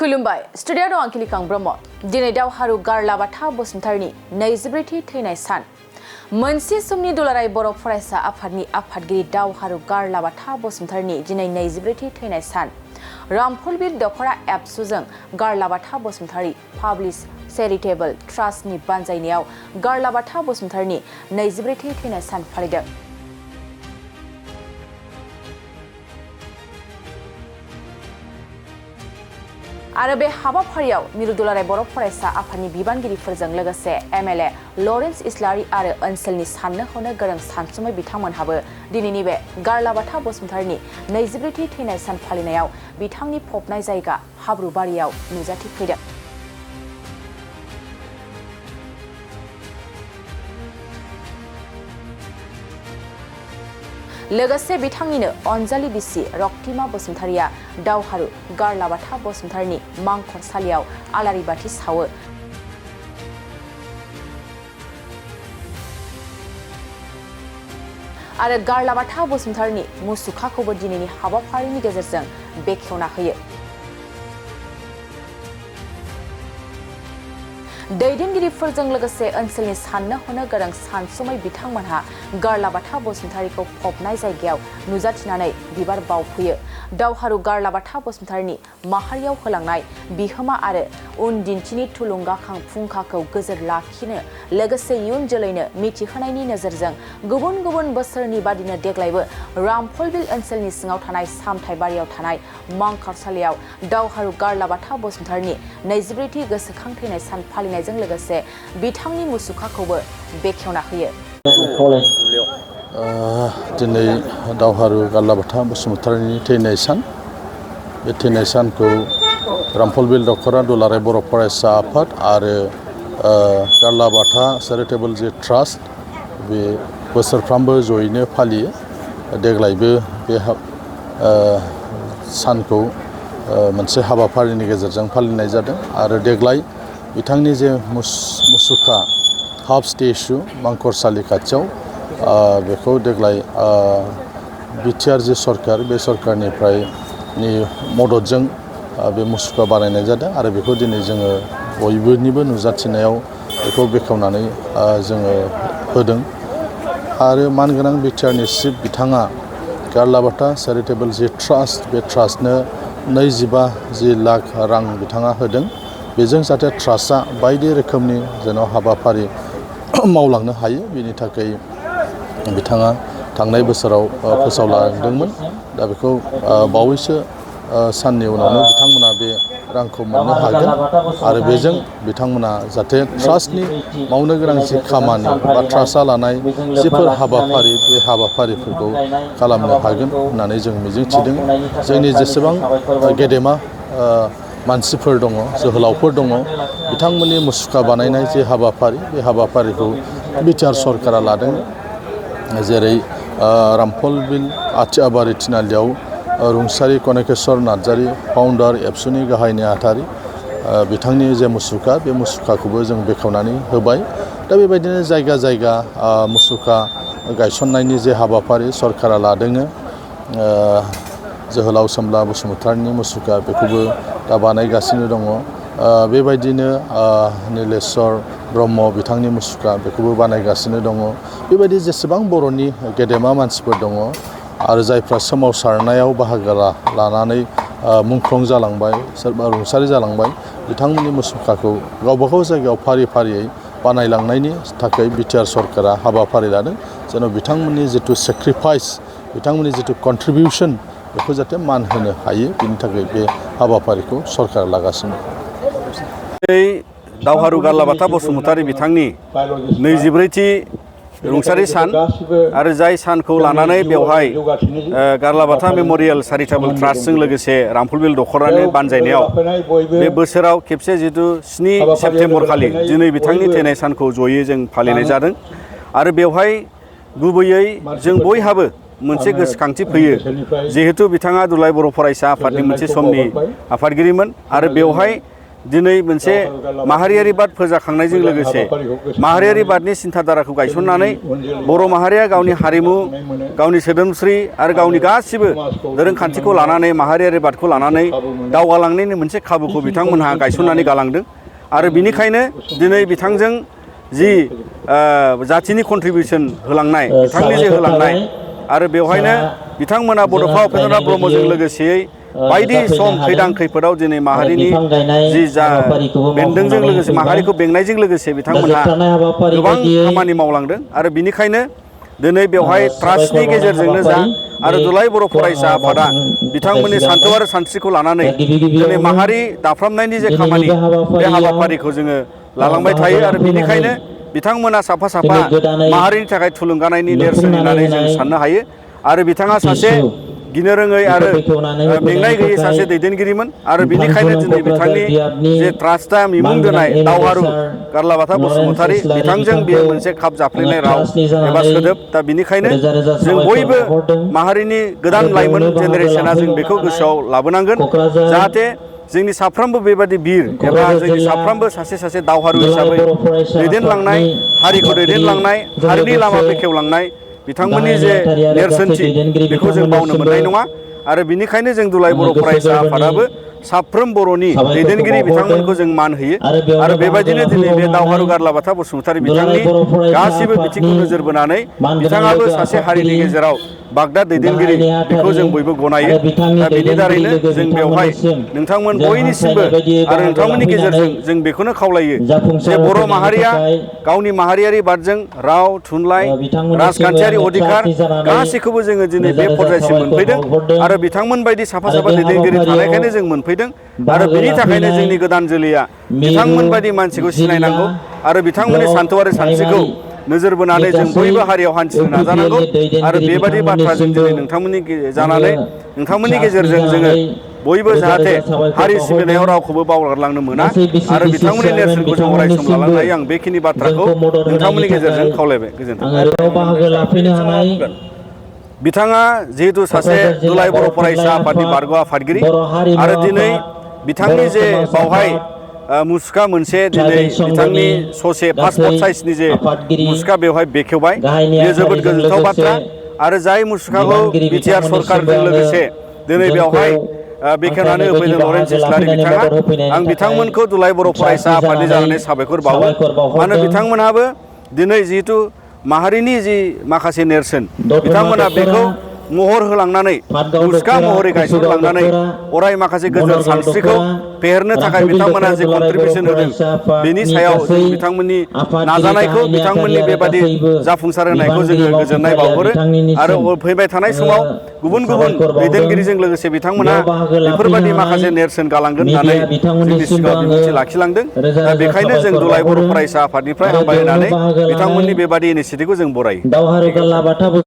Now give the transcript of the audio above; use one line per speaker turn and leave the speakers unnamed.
खुलुमबाय स्टुडियाव दं आंखिलि कां ब्रह्म दिनै दावहारु गारलाबाथा बसुमतारिनि 23थि थैनाय सान मोनसे समनि दुलाराय बर' फरायसा आफादनि आफादगिरि दावहारु गारलाबाथा बसुमतारिनि दिनै 23थि थैनाय सान रामफलबिर दख'र ABSU जों गारलाबाथा बसुमतारि पाब्लिक चेरिटेबल ट्रास्टनि बानजायनायाव गारलाबाथा बसुमतारिनि 23थि थैनाय सान फालिदों। आरो बे हाबाफारियाव मिरु दुलाराय बर' फरायसा आफादनि बिबानगिरिफोरजों लोगोसे MLA लरेन्स इस्लारि आरो ओनसोलनि साननो हनो गोरों सानसुमै बिथांमोनहाबो दिनैनि बे गारलाबाथा बसुमतारिनि 23थि थैनाय सान फालिनायाव बिथांनि फबनाय जायगा हाब्रुबारियाव नुजाथिफैदों। लोगोसे बिथांनिनो अनजालि बिसि रक्तिमा बसुमतारिया दावहारु गारलाबाथा बसुमतारिनि मांखरसालियाव आलारि बाथि सावो। आरो गारलाबाथा बसुमतारिनि मुसुखाखौबो दिनैनि हाबाफारिनि गेजेरजों बेखेवना होयो। दैदेनगिरिफोरजों लोगोसे ओनसोलनि साननो हनो गोरों सानसुमै बिथांमोनहा गारलाबाथा बसुमतारिखौ फबनाय जायगायाव नुजाथिनानै बिबार बावफैयो। दावहारु गारलाबाथा बसुमतारिनि माहारियाव होलांनाय बिहोमा आरो उन दिन्थिनि थुलुंगाखां फुंखाखौ गोजोर लाखिनो लोगोसे इयुन जोलैनो मिथिहोनायनि नोजोरजों गुबुन गुबुन बोसोरनि बादिनो देग्लायबो रामफलबिल ओनसोलनि सिङाव थानाय सामथाइबारियाव थानाय मांखरसालियाव दावहारु गारलाबाथा बसुमतारिनि 23थि गोसोखां थैनाय सान फालिनायजों लोगोसे बिथांनि मुसुखाखौबो बेखेवना होयो।
दिनै दावहारु गारलाबाथा बसुमतारिनि थैनाय सान बे थैनाय सानखौ रामफलबिल दख'र दुलाराय बर' फरायसा आफाद आरो गारलाबाथा चेरिटेबल जे ट्रास्ट बे बोसोरफ्रामबो जयैनो फालियो। देग्लायबो बे सानखौ मोनसे हाबाफारिनि गेजेरजों फालिनाय जादों आरो देग्लाय बिथांनि जे मुसुखा हाफ स्टेचु मांखरसालि खाथियाव बेखौ देग्लाय बिटिआर जे सरकार बे सरकारनिफ्राय मददजों बे मुसुखा बानायनाय जादों आरो बेखौ दिनै जोङो बयबोनिबो नुजाथिनायाव बेखौ बेखेवनानै जोङो होदों। आरो मानगोनां बिटिआरनि चिफ बिथाङा गारलाबाथा चेरिटेबल जे ट्रास्ट बे ट्रास्टनो 25 लाख रां बिथाङा होदों। बेजों जाहाथे ट्रास्टआ बायदि रोखोमनि जेन' हाबाफारि मावलांनो हायो बेनि थाखाय बिथाङा थांनाय बोसोराव फोसावलांदोंमोन। दा बेखौ बावैसो साननि उनावनो बिथांमोना बे रांखौ मोननो हागोन आरो बेजों बिथांमोना जाहाथे ट्रास्टनि मावनो गोनां जि खामानि बा ट्रास्टआ लानाय जिफोर हाबाफारि बे हाबाफारिफोरखौ खालामनो हागोन होननानै जों मिजिंथिदों। जोंनि जेसेबां गेदेमा मानसिफोर दङ जोहोलावफोर दङ बिथांमोननि मुसुखा बानायनाय जे हाबाफारि बे हाबाफारिखौ बिटिआर सरकारा लादों। जेरै रामफलबिल आथियाबारि थिनालियाव रुंसारि कनकेश्वर नार्जारि फाउन्डार ABSUनि गाहाय नेहाथारि बिथांनि जे मुसुखा बे मुसुखाखौबो जों बेखेवनानै होबाय। दा बेबायदिनो जायगा जायगा मुसुखा गायसननायनि जे हाबाफारि सरकारा लादों। जोहोलाव सोमब्ला बसुमतारिनि मुसुखा बेखौबो दा बानायगासिनो दङ। बेबायदिनो नीलेश्वर ब्रह्म बिथांनि मुसुखा बेखौबो बानायगासिनो दङ। बेबायदि जेसेबां बर'नि गेदेमा मानसिफोर दङ आरो जायफ्रा सोमावसारनायाव बाहागो लानानै मुंख्लं जालांबाय सोरबा रुंसारि जालांबाय बिथांमोननि मुसुखाखौ गावबागाव जायगायाव फारि फारियै बानायलांनायनि थाखाय बिटिआर सरकारा हाबाफारि लादों। जेन' बिथांमोननि जिथु सेक्रिफाइस बिथांमोननि जिथु कन्ट्रिबिउसन बेखौ जाहाथे मान होनो हायो बेनि थाखाय बे हाबाफारिखौ सरकार लागासिनो।
दावहारु गारलाबाथा बसुमतारि बिथांनि 23थि रुंसारि सान आरो जाय सानखौ लानानै बेवहाय गारलाबाथा मेम'रियेल चेरिटेबल ट्रास्टजों लोगोसे रामफलबिल दख'रानि बानजायनायाव बे बोसोराव खेबसे जिथु 7 सेप्तेम्बर खालि दिनै बिथांनि थैनाय सानखौ जयै जों फालिनाय जादों। आरो बेवहाय गुबैयै जों बयहाबो मोनसे गोसोखांथि फैयो जिहेतु बिथाङा दुलाराय बर' फरायसा आफादनि मोनसे समनि आफादगिरिमोन आरो बेवहाय दिनै मोनसे माहारियारिबाद फोजाखांनायजों लोगोसे माहारियारिबादनि सिन्थाधाराखौ गायसननानै बर' माहारिया गावनि हारिमु गावनि सोदोमस्रि आरो गावनि गासिबो दोरोंखान्थिखौ लानानै माहारियारिबादखौ लानानै दावगालांनायनि मोनसे खाबुखौ बिथांमोनहा गायसननानै गालांदों आरो बिनिखायनो दिनै बिथांजों जि जाथिनि कन्ट्रिबिउसन होलांनाय बिथांनि जे होलांनाय आरो बेवहायनो बिथांमोना बड'फा उपेन्द्र नाथ ब्रह्मजों लोगोसेयै बायदि सम खैदां खैफोदाव दिनै माहारिनि जि जा बेन्दोंजों लोगोसे माहारिखौ बेंनायजों लोगोसे बिथांमोनहा गोबां खामानि मावलांदों आरो बिनिखायनो दिनै बेवहाय ट्रास्टनि गेजेरजोंनो जा आरो दुलाराय बर' फरायसा आफादा बिथांमोननि सान्थौ आरो सानस्रिखौ लानानै दिनै माहारि दाफ्रामनायनि जे खामानि बे हाबाफारिखौ जोङो लालांबाय थायो आरो बिनिखायनो बिथांमोना साफा साफा माहारिनि थाखाय थुलुंगानायनि नेरसोन होननानै जों साननो हायो आरो बिथाङा सासे गिनो रोङै आरो मेंनाय गैयै सासे दैदेनगिरिमोन आरो बिनिखायनो दिनै बिथांनि जे ट्रास्टआ बिमुं दोननाय दावहारु गारलाबाथा बसुमतारी बिथांजों बेयो मोनसे खाब जाफ्लेनाय राव एबा सोदोब दा बिनिखायनो जों बयबो माहारिनि गोदान लाइमोन जेनेरेसना जों बेखौ गोसोआव लाबोनांगोन जाहाथे जोंनि साफ्रोमबो बेबादि बिर एबा जोंनि साफ्रोमबो सासे सासे दावहारु हिसाबै दैदेनलांनाय हारिखौ दैदेनलांनाय हारिनि लामा बेखेवलांनाय बिथांमोननि जे नेरसोनथि बेखौ जों बावनो मोननाय नङा आरो बिनिखायनो जों दुलाराय बर' फरायसा आफादाबो साफ्रोम बर'नि दैदेनगिरि बिथांमोनखौ जों मान होयो आरो बेबायदिनो दिनै बे दावहारु गारलाबाथा बसुमतारी बिथांनि गासिबो बिथिंखौ नोजोर बोनानै बिथाङाबो सासे हारिनि गेजेराव बागदा दैदेनगिरि बेखौ जों बयबो गनायो दा बेनि दारैनो जों बेवहाय नोंथांमोन बयनिसिमबो आरो नोंथांमोननि गेजेरजों जों बेखौनो खावलायो जे बर' माहारिया गावनि माहारियारि बादजों राव थुनलाइ राजखान्थियारि अधिकार गासैखौबो जोङो दिनै बे पर्यायसिम मोनफैदों आरो बिथांमोन बायदि साफा साफा दैदेनगिरि थानायखायनो जों मोनफैदों आरो बिनि थाखायनो जोंनि गोदान जोलैया बिथांमोन बायदि मानसिखौ सिनायनांगौ आरो बिथांमोननि सान्थौ आरो सानस्रिखौ नोजोर बोनानै जों बयबो हारियाव हान्थिनो नाजानांगौ आरो बेबादि बाथ्राजों दिनै नोंथांमोननि जानानै नोंथांमोननि गेजेरजों जोङो बयबो जाहाथे हारि सिबिनायाव रावखौबो बावगारलांनो मोना आरो बिथांमोननि नेरसोनखौ जों अरायसम लालांनो हायो आं बेखिनि बाथ्राखौ नोंथांमोननि गेजेरजों खावलायबाय गोजोन्थों बिथाङा जिहेतु सासे दुलाराय बर' फरायसा आफादनि बारग' आफादगिरि आरो दिनै बिथांनि जे बावहाय मुसुखा मोनसे दिनै बिथांनि ससे पासपर्ट साइजनि जे मुसुखा बेवहाय बेखेवबाय बेयो जोबोद गोजोनथाव बाथ्रा आरो जाय मुसुखाखौ बिटिआर सरकारजों लोगोसे दिनै बेवहाय बेखेवनानै होफैदों लरेन्स इस्लारि बिथाङा आं बिथांमोनखौ दुलाराय बर' फरायसा आफादनि जानानै साबायखर बावो मानो बिथांमोनहाबो दिनै जिहेतु माहारिनि जि माखासे नेरसोन बिथांमोना बेखौ महर होलांनानै मुसुखा महरै गायसनलांनानै अराय माखासे गोजोन सानस्रिखौ फेहेरनो थाखाय बिथांमोना जे कन्ट्रिबिउसन होदों बेनि सायाव जों बिथांमोननि नाजानायखौ बिथांमोननि बेबादि जाफुंसार होनायखौ जोङो गोजोननाय बावहरो आरो फैबाय थानाय समाव गुबुन गुबुन दैदेनगिरिजों लोगोसे बिथांमोना बेफोरबायदि माखासे नेरसोन गालांगोन होननानै जोंनि सिगाङाव बिबुंथि लाखिलांदों दा बेखायनो जों दुलाराय बर' फरायसा आफादनिफ्राय हामबाय होनानै बिथांमोननि बेबादि इनिसियेटिभखौ जों बरायो